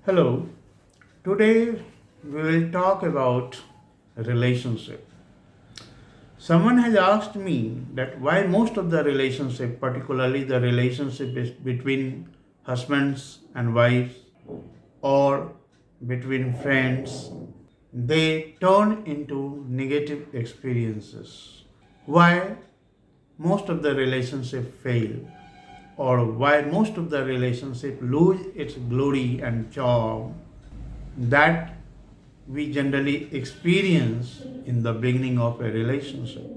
Hello, today we will talk about relationship. Someone has asked me that why most of the relationship, particularly the relationship is between husbands and wives or between friends, they turn into negative experiences. Why most of the relationship fail or why most of the relationship lose its glory and charm that we generally experience in the beginning of a relationship.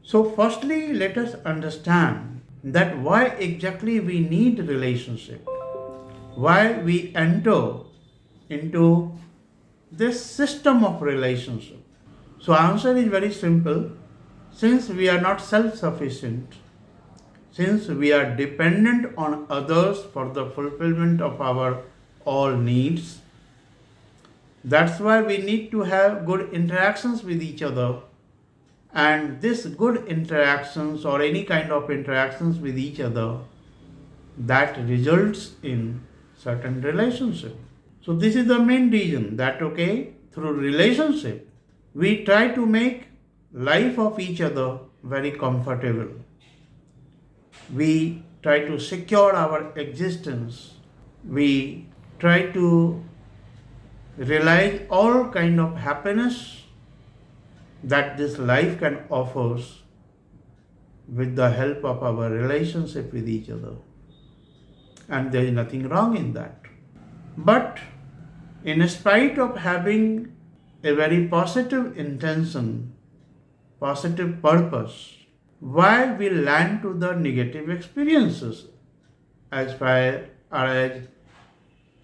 So, firstly, let us understand that why exactly we need relationship, why we enter into this system of relationship. So, answer is very simple. Since we are not self-sufficient, since we are dependent on others for the fulfillment of our all needs, that's why we need to have good interactions with each other. And this good interactions or any kind of interactions with each other that results in certain relationship. So this is the main reason that through relationship we try to make life of each other very comfortable. We try to secure our existence. We try to realize all kind of happiness that this life can offer with the help of our relationship with each other. And there is nothing wrong in that. But in spite of having a very positive intention, positive purpose, why we land to the negative experiences as far as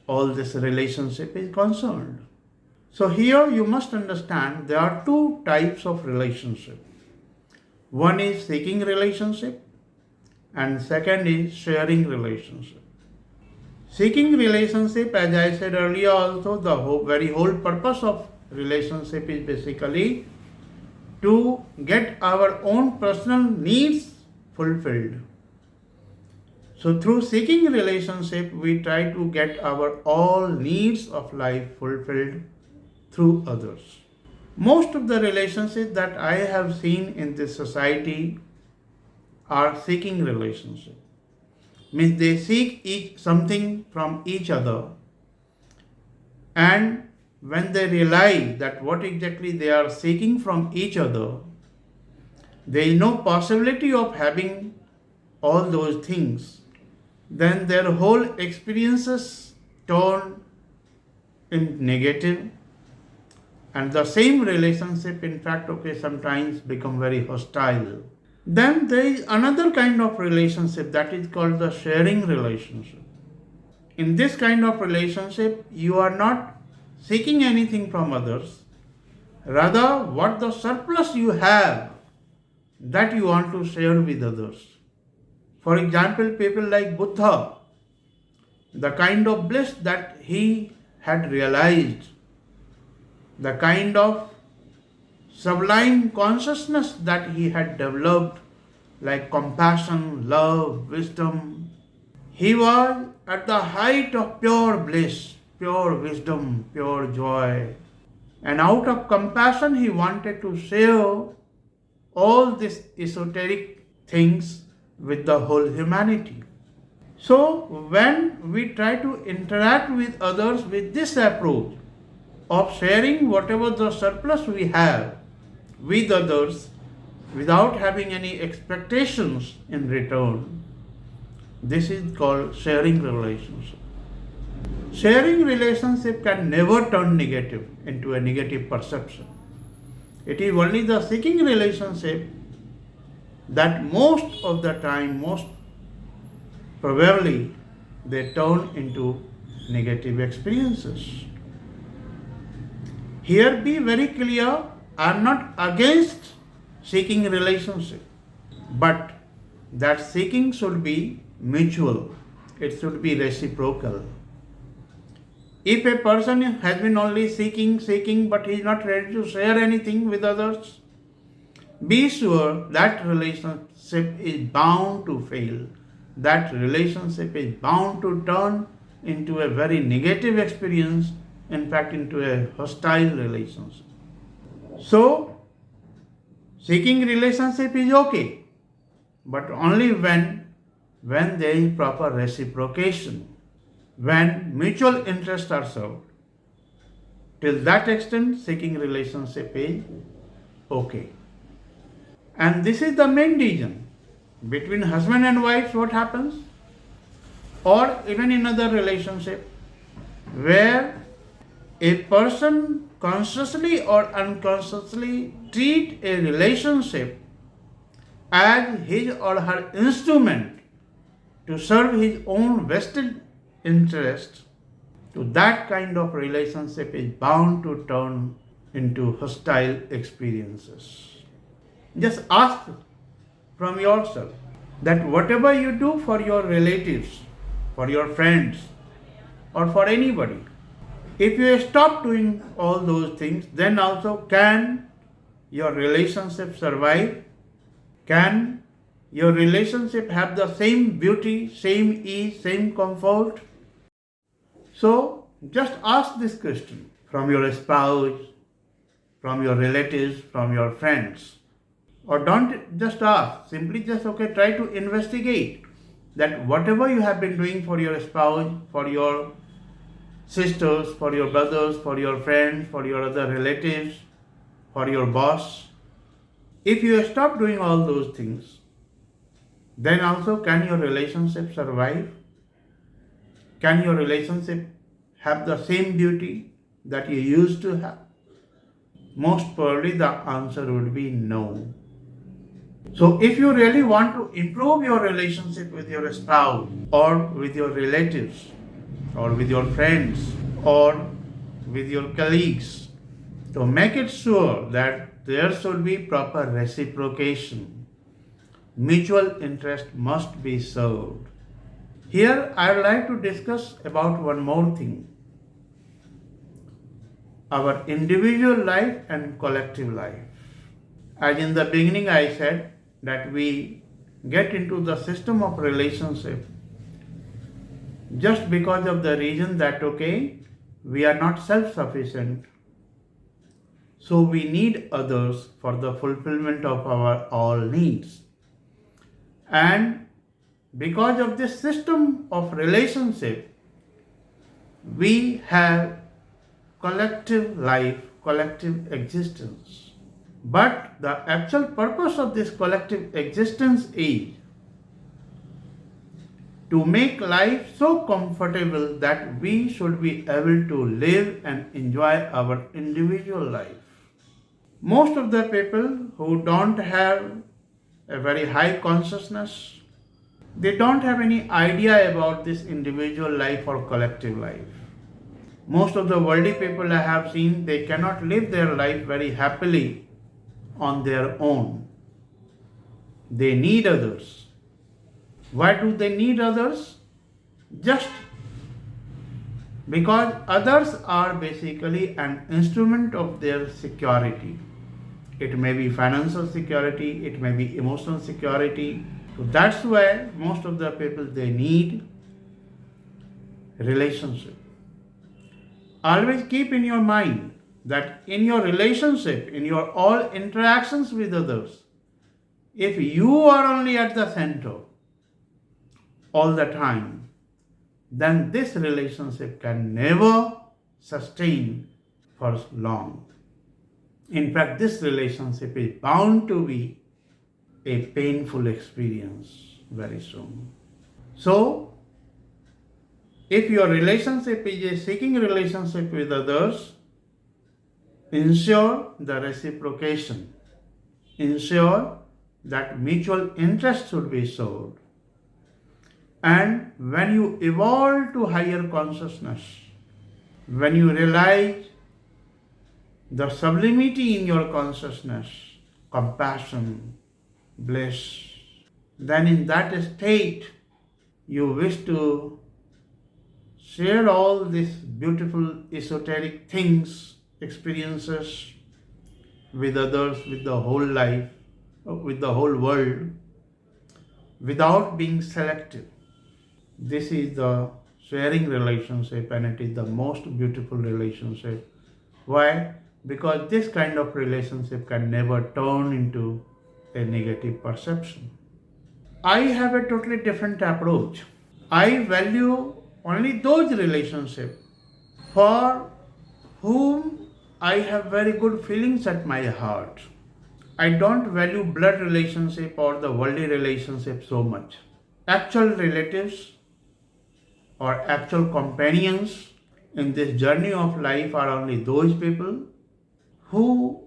all this relationship is concerned. So here you must understand there are two types of relationship. One is seeking relationship and second is sharing relationship. Seeking relationship, as I said earlier also, the very whole purpose of relationship is basically to get our own personal needs fulfilled. So through seeking relationship, we try to get our all needs of life fulfilled through others. Most of the relationships that I have seen in this society are seeking relationship. Means they seek something from each other, and when they realize that what exactly they are seeking from each other, there is no possibility of having all those things, then their whole experiences turn in negative, and the same relationship in fact sometimes become very hostile. Then there is another kind of relationship that is called the sharing relationship. In this kind of relationship, you are not seeking anything from others, rather, what the surplus you have that you want to share with others. For example, people like Buddha, the kind of bliss that he had realized, the kind of sublime consciousness that he had developed, like compassion, love, wisdom. He was at the height of pure bliss, pure wisdom, pure joy. And out of compassion, he wanted to share all these esoteric things with the whole humanity. So, when we try to interact with others with this approach of sharing whatever the surplus we have with others without having any expectations in return, this is called sharing relationship. Sharing relationship can never turn negative into a negative perception. It is only the seeking relationship that most of the time, most probably, they turn into negative experiences. Here be very clear, I am not against seeking relationship, but that seeking should be mutual, it should be reciprocal. If a person has been only seeking, but he is not ready to share anything with others, be sure that relationship is bound to fail. That relationship is bound to turn into a very negative experience, in fact, into a hostile relationship. So, seeking relationship is okay, but only when there is proper reciprocation, when mutual interests are served. Till that extent, seeking relationship is okay. And this is the main reason. Between husband and wife, what happens? Or even in other relationship, where a person consciously or unconsciously treat a relationship as his or her instrument to serve his own vested interest, to that kind of relationship is bound to turn into hostile experiences. Just ask from yourself that whatever you do for your relatives, for your friends, or for anybody, if you stop doing all those things, then also can your relationship survive? Can your relationship have the same beauty, same ease, same comfort? So just ask this question from your spouse, from your relatives, from your friends. Or don't just ask, simply just try to investigate that whatever you have been doing for your spouse, for your sisters, for your brothers, for your friends, for your other relatives, for your boss, if you stop doing all those things, then also can your relationship survive? Can your relationship have the same beauty that you used to have? Most probably the answer would be no. So if you really want to improve your relationship with your spouse or with your relatives or with your friends or with your colleagues, to make it sure that there should be proper reciprocation, mutual interest must be served. Here I would like to discuss about one more thing: our individual life and collective life. As in the beginning I said that we get into the system of relationship just because of the reason that we are not self-sufficient, so we need others for the fulfillment of our all needs. And because of this system of relationship, we have collective life, collective existence. But the actual purpose of this collective existence is to make life so comfortable that we should be able to live and enjoy our individual life. Most of the people who don't have a very high consciousness, they don't have any idea about this individual life or collective life. Most of the worldly people I have seen, they cannot live their life very happily on their own. They need others. Why do they need others? Just because others are basically an instrument of their security. It may be financial security, it may be emotional security. So that's why most of the people, they need relationship. Always keep in your mind that in your relationship, in your all interactions with others, if you are only at the center all the time, then this relationship can never sustain for long. In fact, this relationship is bound to be a painful experience very soon. So, if your relationship is a seeking relationship with others, ensure the reciprocation. Ensure that mutual interest should be served. And when you evolve to higher consciousness, when you realize the sublimity in your consciousness, compassion, bliss, then in that state you wish to share all these beautiful esoteric things, experiences with others, with the whole life, with the whole world, without being selective. This is the sharing relationship, and it is the most beautiful relationship. Why? Because this kind of relationship can never turn into a negative perception. I have a totally different approach. I value only those relationships for whom I have very good feelings at my heart. I don't value blood relationship or the worldly relationship so much. Actual relatives or actual companions in this journey of life are only those people who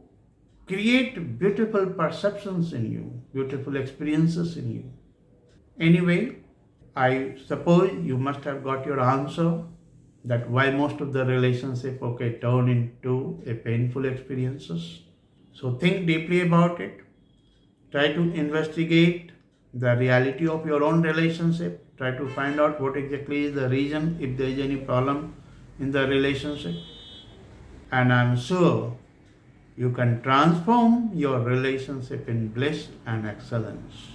create beautiful perceptions in you, beautiful experiences in you. Anyway, I suppose you must have got your answer that why most of the relationship turn into a painful experiences. So think deeply about it. Try to investigate the reality of your own relationship. Try to find out what exactly is the reason if there is any problem in the relationship. And I'm sure you can transform your relationship in bliss and excellence.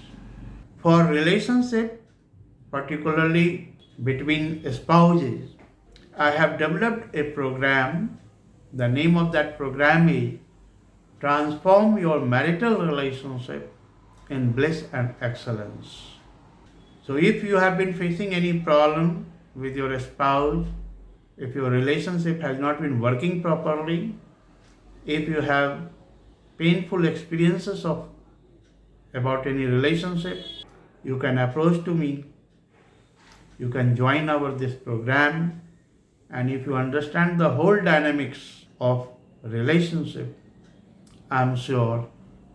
For relationship, particularly between spouses, I have developed a program. The name of that program is Transform Your Marital Relationship in Bliss and Excellence. So, if you have been facing any problem with your spouse, if your relationship has not been working properly, if you have painful experiences of about any relationship, you can approach to me. You can join our this program, and if you understand the whole dynamics of relationship, I'm sure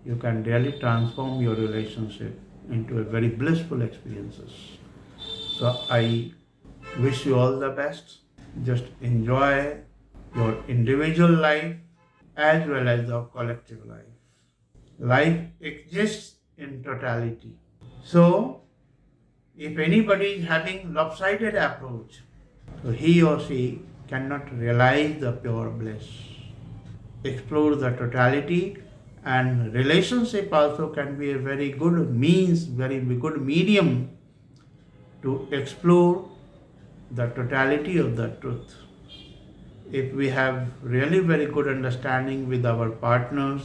you can really transform your relationship into a very blissful experiences. So I wish you all the best. Just enjoy your individual life as well as the collective life. Life exists in totality. So if anybody is having lopsided approach, so he or she cannot realize the pure bliss. Explore the totality, and relationship also can be a very good means, very good medium to explore the totality of the truth. If we have really very good understanding with our partners,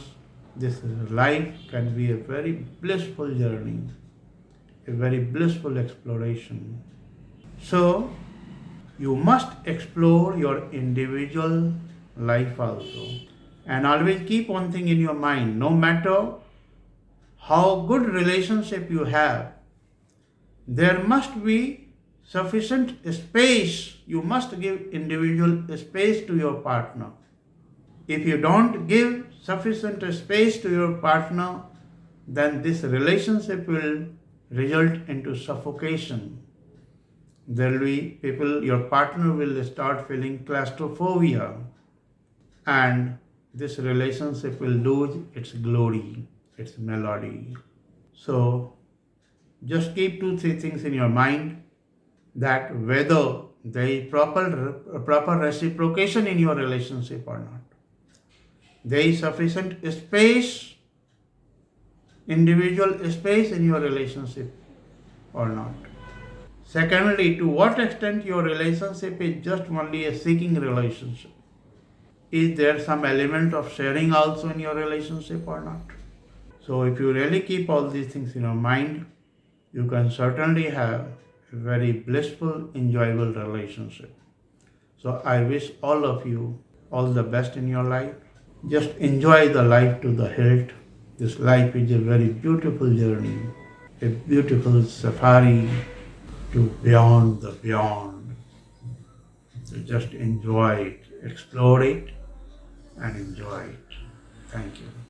this life can be a very blissful journey, a very blissful exploration. So you must explore your individual life also. And always keep one thing in your mind, no matter how good relationship you have, there must be sufficient space. You must give individual space to your partner. If you don't give sufficient space to your partner, then this relationship will result into suffocation. There will be people, your partner will start feeling claustrophobia, and this relationship will lose its glory, its melody. So just keep 2-3 things in your mind, that whether there is proper reciprocation in your relationship or not. There is sufficient space, individual space in your relationship or not. Secondly, to what extent your relationship is just only a seeking relationship. Is there some element of sharing also in your relationship or not? So if you really keep all these things in your mind, you can certainly have a very blissful, enjoyable relationship. So I wish all of you all the best in your life. Just enjoy the life to the hilt. This life is a very beautiful journey, a beautiful safari to beyond the beyond. So just enjoy it, explore it, and enjoy it. Thank you.